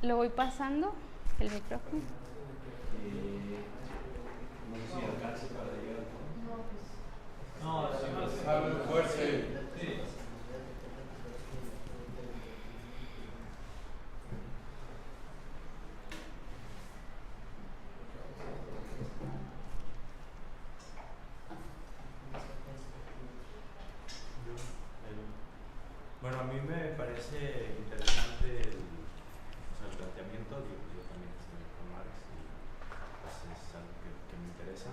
Lo voy pasando, el micrófono. No sé si alcance para llegar al fondo. No, sí, Hable fuerte. sí. Bueno, a mí me parece interesante el planteamiento. Yo también estoy con Marx y pues es algo que me interesa.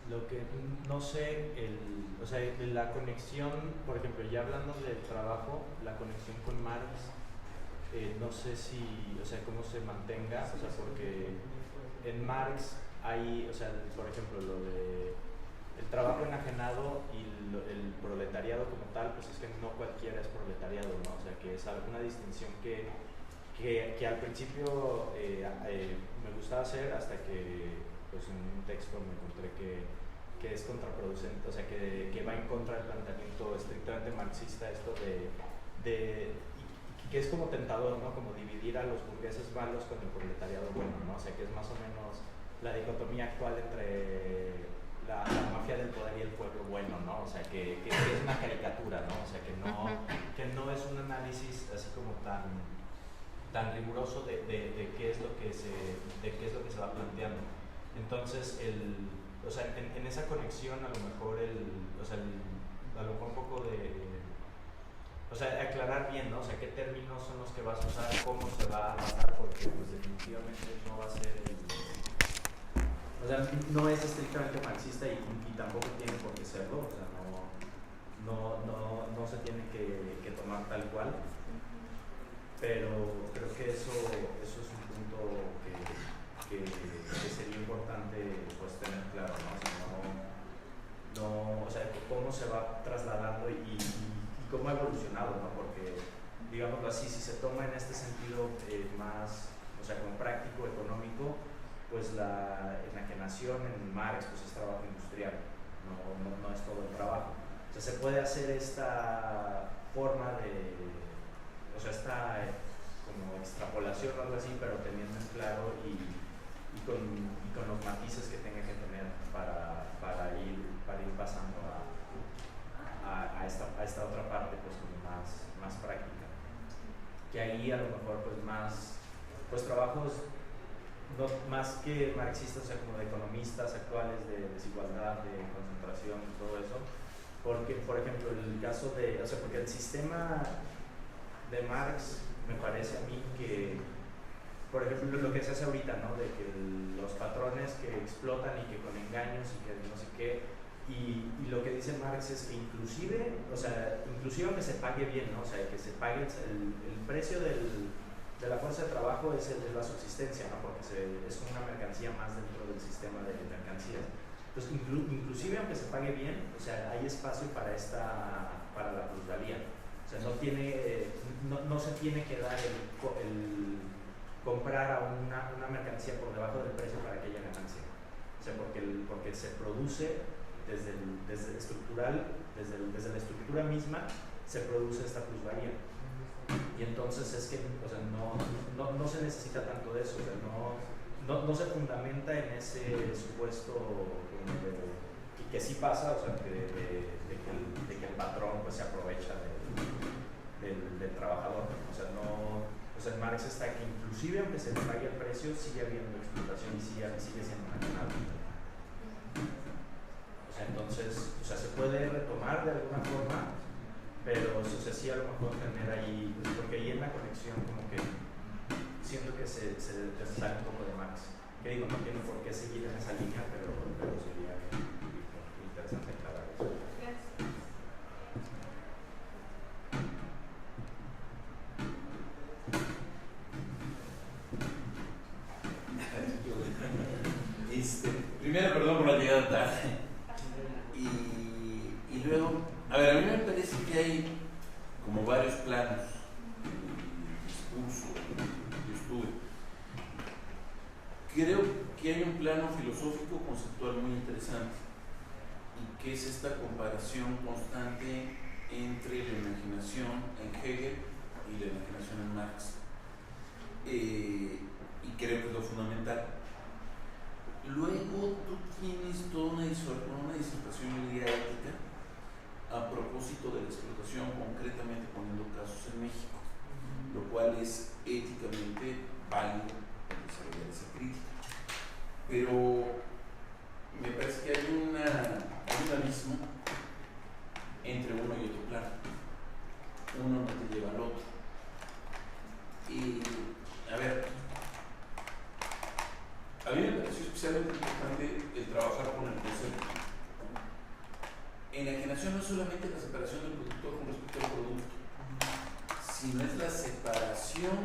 Lo que no sé, o sea, la conexión, por ejemplo, ya hablando del trabajo, la conexión con Marx, no sé si, o sea, cómo se mantenga, o sea, porque en Marx hay, o sea, por ejemplo, lo de el trabajo enajenado y el proletariado como tal, pues es que no cualquiera es proletariado, ¿no? O sea, que es alguna distinción que al principio me gustaba hacer hasta que pues en un texto me encontré que es contraproducente, o sea, que va en contra del planteamiento estrictamente marxista, esto y que es como tentador, ¿no? Como dividir a los burgueses malos con el proletariado bueno, ¿no? O sea, que es más o menos la dicotomía actual entre la mafia del poder y el pueblo bueno, ¿no? O sea, que es una caricatura, ¿no? O sea, que no es un análisis así como tan riguroso de qué es lo que se va planteando. Entonces, o sea, en esa conexión a lo mejor a lo mejor un poco de, o sea, aclarar bien, ¿no? O sea, qué términos son los que vas a usar, cómo se va a basar, porque pues definitivamente no va a ser o sea, no es estrictamente marxista y tampoco tiene por qué serlo, o sea, no se tiene que tomar tal cual, pero creo que eso es un punto que sería importante pues tener claro, ¿no? O sea, cómo se va trasladando y cómo ha evolucionado, ¿no? Porque, digámoslo así, si se toma en este sentido más, o sea, como práctico, económico, pues la enajenación en Marx pues es trabajo industrial, no es todo el trabajo. O sea, se puede hacer esta forma o sea, esta como extrapolación o algo así, pero teniendo en claro y con los matices que tenga que tener para ir pasando a esta otra parte pues como más práctica. Que ahí a lo mejor pues trabajos no, más que marxistas, o sea, como de economistas actuales de desigualdad, de concentración y todo eso, porque, por ejemplo, el caso o sea, porque el sistema de Marx me parece a mí que, por ejemplo, lo que se hace ahorita, ¿no? De que los patrones que explotan y que con engaños y que no sé qué, y lo que dice Marx es que inclusive aunque se pague bien, ¿no? O sea, que se pague el precio de la fuerza de trabajo es la subsistencia, ¿no? Porque es una mercancía más dentro del sistema de mercancías. Entonces, inclusive aunque se pague bien, o sea, hay espacio para la plusvalía. O sea, no se tiene que dar el comprar a una mercancía por debajo del precio para que haya ganancia. O sea, porque se produce desde la estructura misma, se produce esta plusvalía. Y entonces es que, o sea, no se necesita tanto de eso, o sea, no se fundamenta en ese supuesto que sí pasa, o sea, de que el patrón pues se aprovecha del trabajador, o sea, Marx está que inclusive aunque se le pague el precio, sigue habiendo explotación y sigue siendo marginal. O sea, entonces, o sea, se puede retomar de alguna forma, pero o sea, sí a lo mejor tener ahí, pues, porque ahí en la conexión como que siento que se sale un poco de Marx. Que digo, no tiene por qué seguir en esa línea, pero sería interesante aclarar eso. Primero, perdón por la llegada tarde. Y luego, a ver, a mí me parece que hay como varios planos de discurso, de estudio. Creo que hay un plano filosófico conceptual muy interesante, y que es esta comparación constante entre la imaginación en Hegel y la imaginación en Marx. y creo que es lo fundamental. Luego tú tienes toda una disertación, yo diría, ética a propósito de la explotación, concretamente poniendo casos en México, lo cual es éticamente válido desarrollar esa crítica. Pero me parece que hay un abismo entre uno y otro plano. Uno no te lleva al otro. Y, a ver, a mí me pareció especialmente importante el trabajar con el concepto. Enajenación no es solamente la separación del productor con respecto al producto, sino es la separación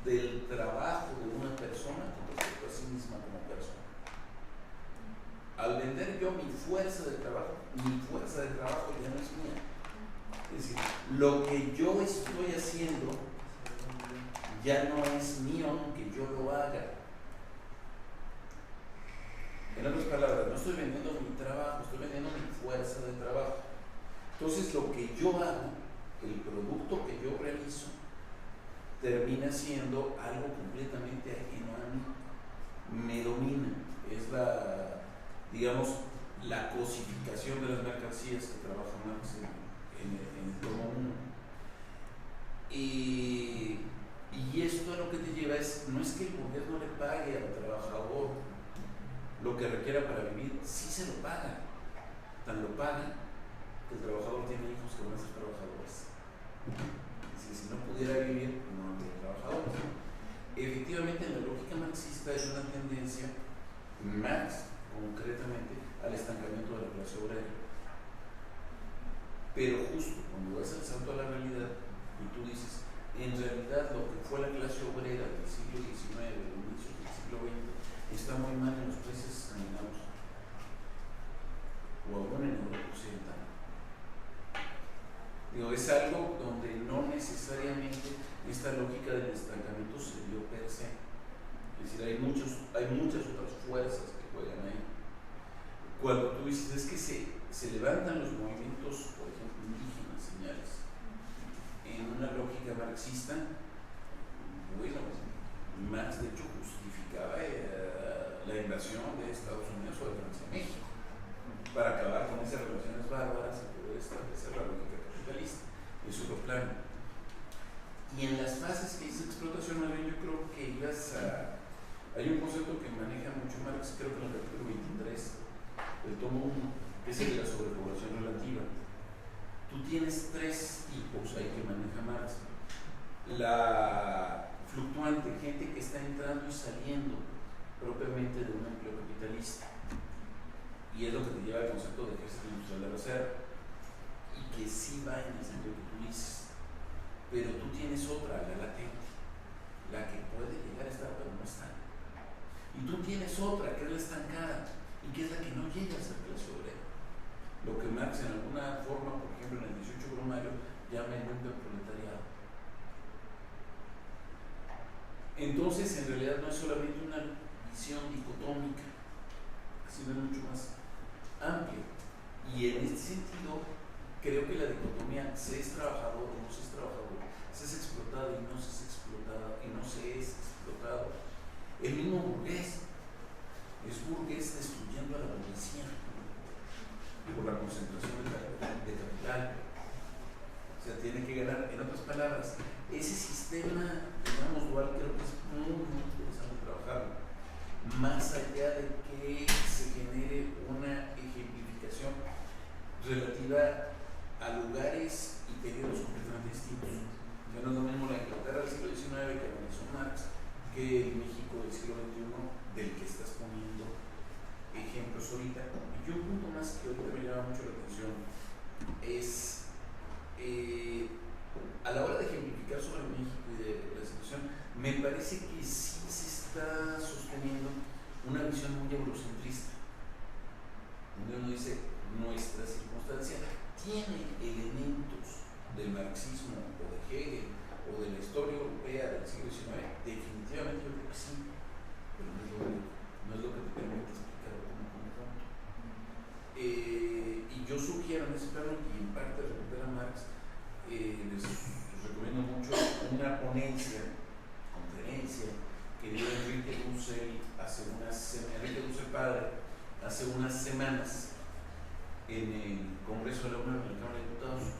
del trabajo de una persona con respecto a sí misma como persona. Al vender yo mi fuerza de trabajo ya no es mía. Es decir, lo que yo estoy haciendo ya no es mío aunque yo lo haga. En otras palabras, no estoy vendiendo mi trabajo, estoy vendiendo mi fuerza de trabajo. Entonces, lo que yo hago, el producto que yo realizo, termina siendo algo completamente ajeno a mí. Me domina. Es la cosificación de las mercancías que trabaja Marx en el tomo 1. Y esto a lo que te lleva no es que el burgués no le pague al trabajador lo que requiera para vivir, sí se lo paga. Tan lo paga que el trabajador tiene hijos que van a ser trabajadores. Si no pudiera vivir, no habría trabajadores. Efectivamente, en la lógica marxista hay una tendencia, Marx concretamente, al estancamiento de la clase obrera. Pero justo cuando das el salto a la realidad y tú dices, en realidad lo que fue la clase obrera del siglo XIX, del inicio del siglo XX, está muy mal en los países escandinavos o aún en Europa occidental. Es algo donde no necesariamente esta lógica del estancamiento se dio per se. Es decir, hay muchas otras fuerzas que juegan ahí. Cuando tú dices, es que se levantan los movimientos, por ejemplo, indígenas, señales, en una lógica marxista, bueno, Marx de hecho justificaba la invasión de Estados Unidos o de Francia a México para acabar con esas relaciones bárbaras y poder establecer la lógica capitalista. Eso es lo plano. Y en las fases que hice explotación, más bien yo creo que hay un concepto que maneja mucho Marx, creo que en el capítulo 23 del tomo 1, que es el de la sobrepoblación relativa. Tú tienes tres tipos ahí que maneja Marx. La fluctuante, gente que está entrando y saliendo propiamente de un empleo capitalista, y es lo que te lleva al concepto de ejército industrial de reserva, y que sí va en el sentido que tú dices. Pero tú tienes otra, la latente, la que puede llegar a estar pero no está. Y tú tienes otra, que es la estancada, y que es la que no llega a ser clase obrera. Lo que Marx en alguna forma, por ejemplo en el 18 Brumario, llama el proletariado. Entonces, en realidad no es solamente una visión dicotómica, sino mucho más amplia. Y en este sentido, creo que la dicotomía se es trabajador o no se es trabajador, se es explotado y no se es explotado, y no se es explotado. El mismo burgués es burgués destruyendo a la burguesía por la concentración de capital. O sea, tiene que ganar. En otras palabras, ese sistema, digamos, dual, creo que es muy interesante trabajar, más allá de que se genere una ejemplificación relativa a lugares y periodos completamente distintos. Ya no es lo mismo la Inglaterra del siglo XIX que analizó Marx que el México del siglo XXI, del que estás poniendo ejemplos ahorita. Y un punto más que ahorita me llama mucho la atención es a la hora de ejemplificar sobre México y de la situación, me parece que sí se está sosteniendo una visión muy eurocentrista, donde uno dice nuestra circunstancia tiene elementos del marxismo o de Hegel o de la historia europea del siglo XIX. Definitivamente yo creo que sí, pero no es lo que te permite explicarlo como conjunto. Y yo sugiero en ese plano, y en parte recuperar a Marx, les recomiendo mucho una conferencia noticia que dio Enrique Dussel padre hace unas semanas en el Congreso de la Unión, en la Cámara de Diputados.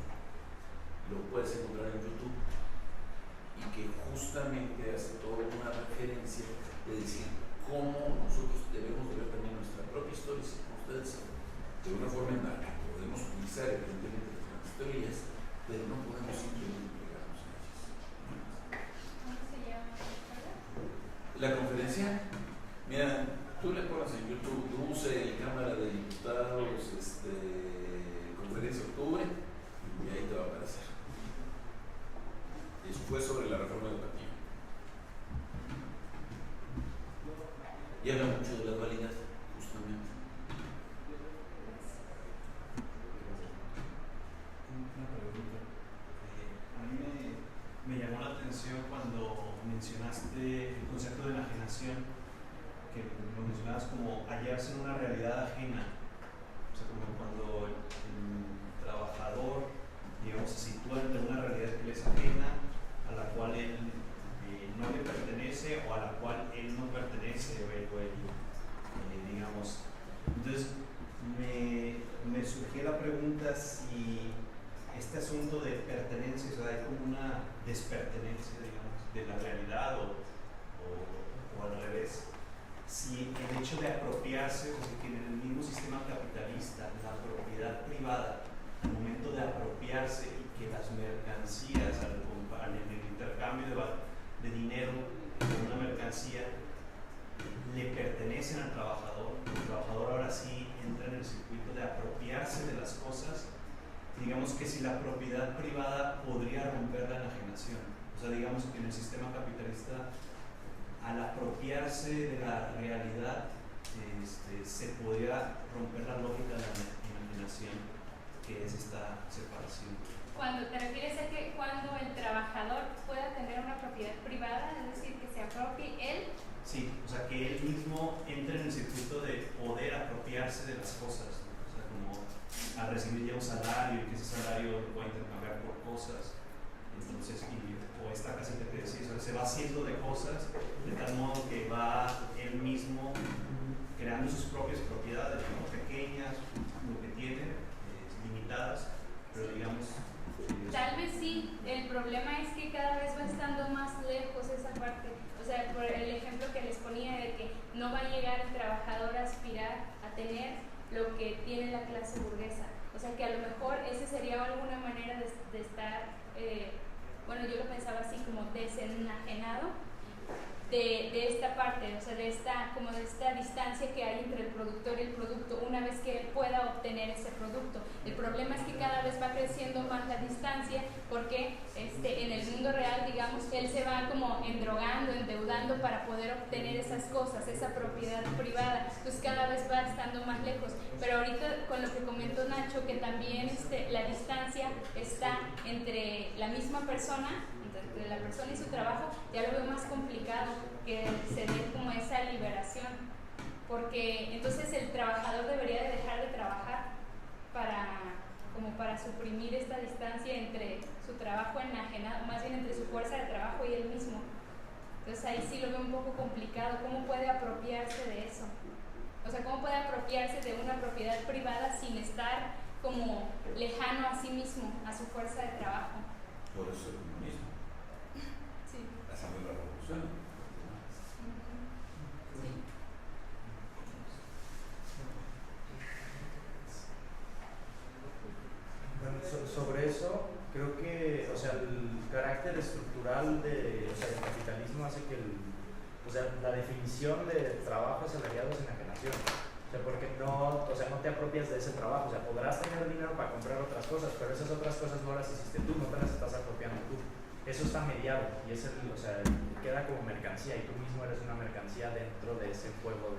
Lo puedes encontrar en YouTube, y que justamente hace toda una referencia de decir cómo nosotros debemos de ver también nuestra propia historia, como ustedes saben, de una forma en la que podemos utilizar evidentemente las teorías, pero no podemos simplemente pegarnos a ellas. ¿Cómo se llama? La conferencia, mira, tú le pones en YouTube Dussel, Cámara de Diputados, conferencia de octubre, y ahí te va a aparecer. Eso fue sobre la reforma educativa. Y habla mucho de la dualidad, justamente. Una pregunta. A mí me llamó la atención cuando mencionaste el concepto de enajenación, que lo mencionabas como hallarse en una realidad ajena. O sea, como cuando el trabajador, digamos, se sitúa ante una realidad que le es ajena, a la cual él no le pertenece, o a la cual él no pertenece, digamos. Entonces, me surgió la pregunta si este asunto de pertenencia, o sea, hay como una despertenencia, digamos, de la realidad o al revés. Si el hecho de apropiarse, o sea, que en el mismo sistema capitalista, la propiedad privada, al momento de apropiarse y que las mercancías, en el intercambio de dinero por una mercancía, le pertenecen al trabajador, el trabajador ahora sí entra en el circuito de apropiarse de las cosas. Digamos que si la propiedad privada podría romper la enajenación, o sea, digamos que en el sistema capitalista, al apropiarse de la realidad, se podría romper la lógica de la enajenación, que es esta separación. Cuando te refieres a que cuando el trabajador pueda tener una propiedad privada, es decir, que se apropie él. Sí, o sea, que él mismo entre en el circuito de poder apropiarse de las cosas, ¿no? O sea, como al recibir ya un salario y que ese salario lo pueda intercambiar por cosas. Entonces, o esta casita que decís, o sea, se va haciendo de cosas de tal modo que va él mismo creando sus propias propiedades, ¿no? Pequeñas, lo que tiene, limitadas, pero digamos. Tal vez sí, el problema es que cada vez va estando más lejos esa parte. O sea, por el ejemplo que les ponía de que no va a llegar el trabajador a aspirar a tener lo que tiene la clase burguesa. O sea, que a lo mejor ese sería alguna manera de estar, bueno, yo lo pensaba así como desenajenado de esta parte, o sea, de esta distancia que hay entre el productor y el producto, una vez que él pueda obtener ese producto. El problema es que cada vez va creciendo más la distancia, porque en el mundo real, digamos, él se va como endrogando, endeudando para poder obtener esas cosas, esa propiedad privada, entonces cada vez va estando más lejos. Pero ahorita con lo que comentó Nacho, que también la distancia está entre la misma persona, entre la persona y su trabajo, ya lo veo más complicado que se dé como esa liberación, porque entonces el trabajador debería de dejar de trabajar para suprimir esta distancia entre su trabajo enajenado, más bien entre su fuerza de trabajo y él mismo. Entonces ahí sí lo veo un poco complicado. ¿Cómo puede apropiarse de eso? O sea, ¿cómo puede apropiarse de una propiedad privada sin estar como lejano a sí mismo, a su fuerza de trabajo? Por eso el comunismo. Sí. Haciendo la revolución. Sí. Bueno, sobre eso, creo que, o sea, el carácter estructural del capitalismo hace que la definición de trabajo asalariado es enajenación. O sea, porque no te apropias de ese trabajo. O sea, podrás tener dinero para comprar otras cosas, pero esas otras cosas no las hiciste tú, no te las estás apropiando tú. Eso está mediado y queda como mercancía, y tú mismo eres una mercancía dentro de ese juego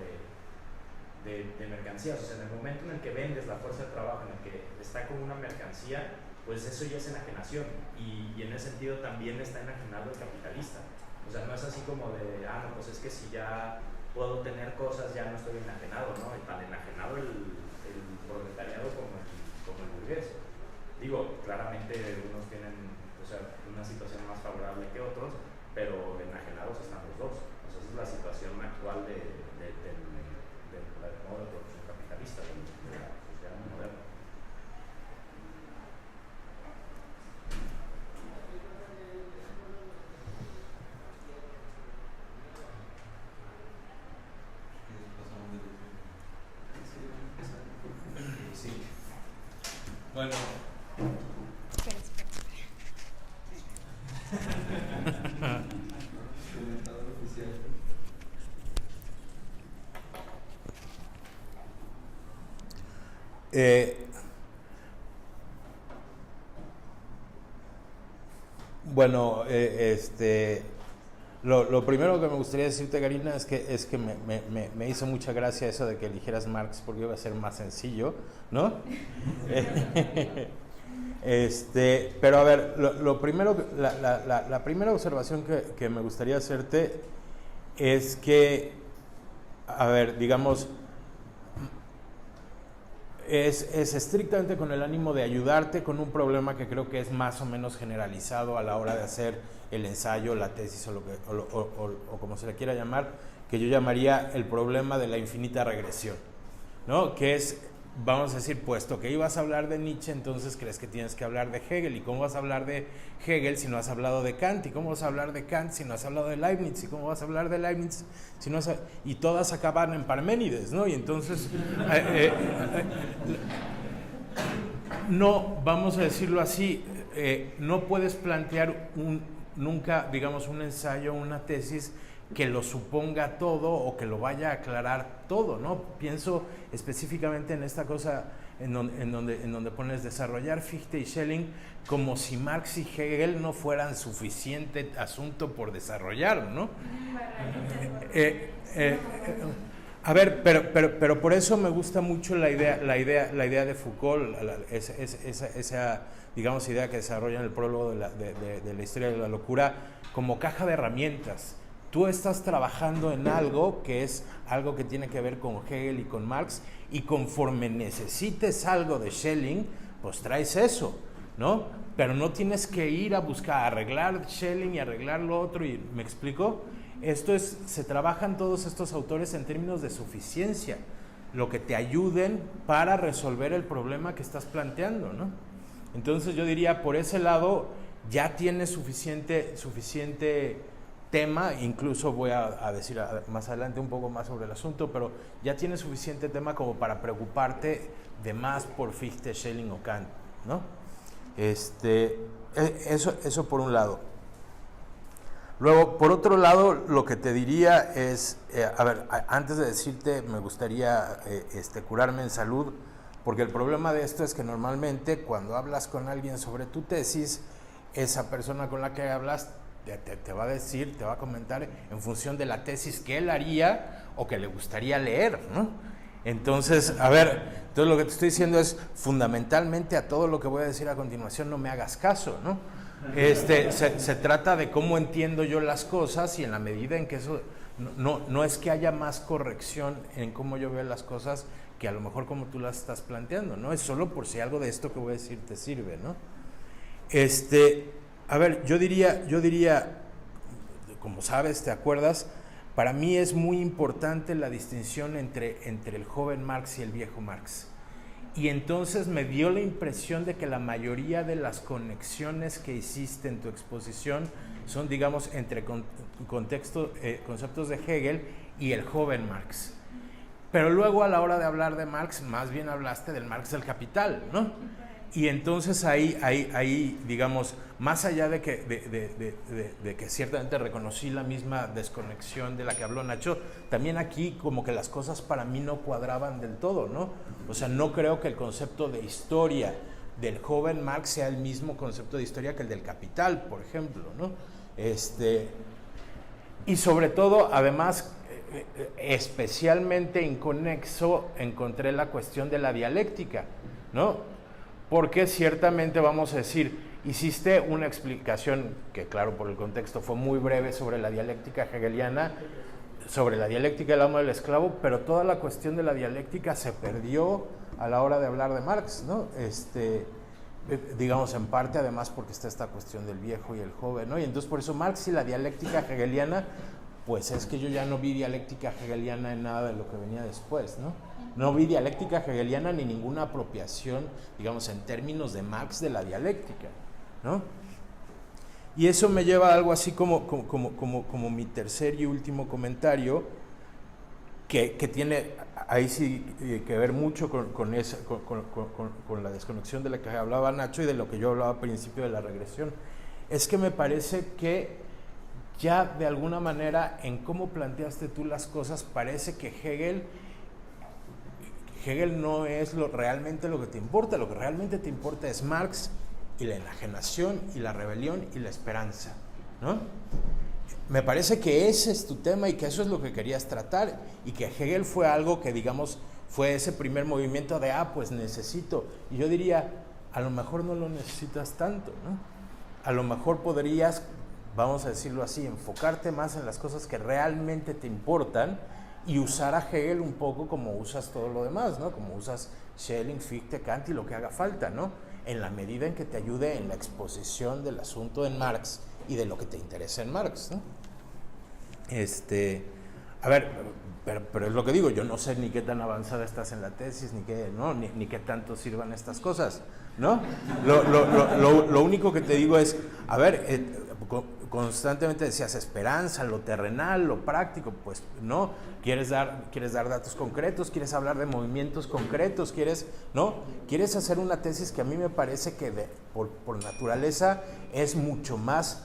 de mercancías. O sea, en el momento en el que vendes la fuerza de trabajo, en el que está como una mercancía, pues eso ya es enajenación, y en ese sentido también está enajenado el capitalista. O sea, no es así como de, no, pues es que si ya puedo tener cosas, ya no estoy enajenado, ¿no? Y tan enajenado el proletariado como el burgués. Digo, claramente unos tienen una situación más favorable que otros, pero enajenados están los dos. Bueno, lo primero que me gustaría decirte, Karina, es que me hizo mucha gracia eso de que eligieras Marx porque iba a ser más sencillo, ¿no? Pero a ver, lo primero, la primera observación que me gustaría hacerte es que, a ver, digamos, es estrictamente con el ánimo de ayudarte con un problema que creo que es más o menos generalizado a la hora de hacer el ensayo, la tesis o como se le quiera llamar, que yo llamaría el problema de la infinita regresión, ¿no? Que es, vamos a decir, puesto que ibas a hablar de Nietzsche, entonces crees que tienes que hablar de Hegel. ¿Y cómo vas a hablar de Hegel si no has hablado de Kant? ¿Y cómo vas a hablar de Kant si no has hablado de Leibniz? ¿Y cómo vas a hablar de Leibniz si no has... Y todas acaban en Parménides, ¿no? Y entonces... no, vamos a decirlo así, no puedes plantear nunca, digamos, un ensayo, una tesis que lo suponga todo o que lo vaya a aclarar todo, ¿no? Pienso específicamente en esta cosa en donde pones desarrollar Fichte y Schelling como si Marx y Hegel no fueran suficiente asunto por desarrollar, ¿no? A ver, pero por eso me gusta mucho la idea de Foucault, esa digamos idea que desarrolla en el prólogo de la historia de la locura como caja de herramientas. Tú estás trabajando en algo que es algo que tiene que ver con Hegel y con Marx, y conforme necesites algo de Schelling, pues traes eso, ¿no? Pero no tienes que ir a buscar, arreglar Schelling y arreglar lo otro, y ¿me explico? Se trabajan todos estos autores en términos de suficiencia, lo que te ayuden para resolver el problema que estás planteando, ¿no? Entonces yo diría, por ese lado, ya tienes suficiente tema, incluso voy a decir más adelante un poco más sobre el asunto, pero ya tienes suficiente tema como para preocuparte de más por Fichte, Schelling o Kant, ¿no? Eso por un lado. Luego, por otro lado, lo que te diría es, a ver, antes de decirte, me gustaría curarme en salud, porque el problema de esto es que normalmente cuando hablas con alguien sobre tu tesis, esa persona con la que hablas te va a decir, te va a comentar en función de la tesis que él haría o que le gustaría leer, ¿no? Entonces, a ver, entonces lo que te estoy diciendo es, fundamentalmente a todo lo que voy a decir a continuación no me hagas caso, ¿no? Se trata de cómo entiendo yo las cosas, y en la medida en que eso, no es que haya más corrección en cómo yo veo las cosas que a lo mejor como tú las estás planteando, ¿no? Es solo por si algo de esto que voy a decir te sirve, ¿no? A ver, yo diría, como sabes, ¿te acuerdas? Para mí es muy importante la distinción entre el joven Marx y el viejo Marx. Y entonces me dio la impresión de que la mayoría de las conexiones que hiciste en tu exposición son, digamos, entre conceptos de Hegel y el joven Marx. Pero luego, a la hora de hablar de Marx, más bien hablaste del Marx del Capital, ¿no? Y entonces ahí digamos, más allá de que ciertamente reconocí la misma desconexión de la que habló Nacho, también aquí como que las cosas para mí no cuadraban del todo, ¿no? O sea, no creo que el concepto de historia del joven Marx sea el mismo concepto de historia que el del Capital, por ejemplo, ¿no? Y sobre todo, además, especialmente inconexo, encontré la cuestión de la dialéctica, ¿no? Porque ciertamente, vamos a decir, hiciste una explicación que, claro, por el contexto fue muy breve sobre la dialéctica hegeliana, sobre la dialéctica del amo del esclavo, pero toda la cuestión de la dialéctica se perdió a la hora de hablar de Marx, ¿no? Digamos, en parte, además, porque está esta cuestión del viejo y el joven, ¿no? Y entonces, por eso Marx y la dialéctica hegeliana, pues es que yo ya no vi dialéctica hegeliana en nada de lo que venía después, ¿no? No vi dialéctica hegeliana ni ninguna apropiación, digamos, en términos de Marx de la dialéctica, ¿no? Y eso me lleva a algo así como mi tercer y último comentario, que tiene ahí sí que ver mucho con la desconexión de la que hablaba Nacho y de lo que yo hablaba al principio de la regresión. Es que me parece que ya de alguna manera en cómo planteaste tú las cosas, parece que Hegel Hegel no es realmente lo que te importa. Lo que realmente te importa es Marx y la enajenación y la rebelión y la esperanza, ¿no? Me parece que ese es tu tema y que eso es lo que querías tratar, y que Hegel fue algo que, digamos, fue ese primer movimiento de, pues necesito. Y yo diría, a lo mejor no lo necesitas tanto, ¿no? A lo mejor podrías, vamos a decirlo así, enfocarte más en las cosas que realmente te importan y usar a Hegel un poco como usas todo lo demás, ¿no? Como usas Schelling, Fichte, Kant y lo que haga falta, ¿no? En la medida en que te ayude en la exposición del asunto en Marx y de lo que te interesa en Marx, ¿no? A ver, pero es lo que digo, yo no sé ni qué tan avanzada estás en la tesis, ni qué tanto sirvan estas cosas, ¿no? Lo único que te digo es, a ver, constantemente decías esperanza, lo terrenal, lo práctico, pues no, quieres dar datos concretos, quieres hablar de movimientos concretos, quieres hacer una tesis que a mí me parece que por naturaleza es mucho más,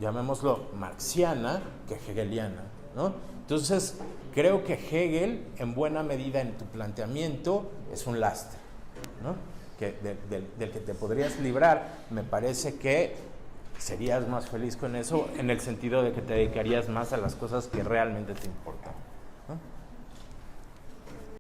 llamémoslo, marxiana que hegeliana, ¿no? Entonces, creo que Hegel, en buena medida en tu planteamiento, es un lastre, ¿no? Del que te podrías librar. Me parece que serías más feliz con eso, en el sentido de que te dedicarías más a las cosas que realmente te importan.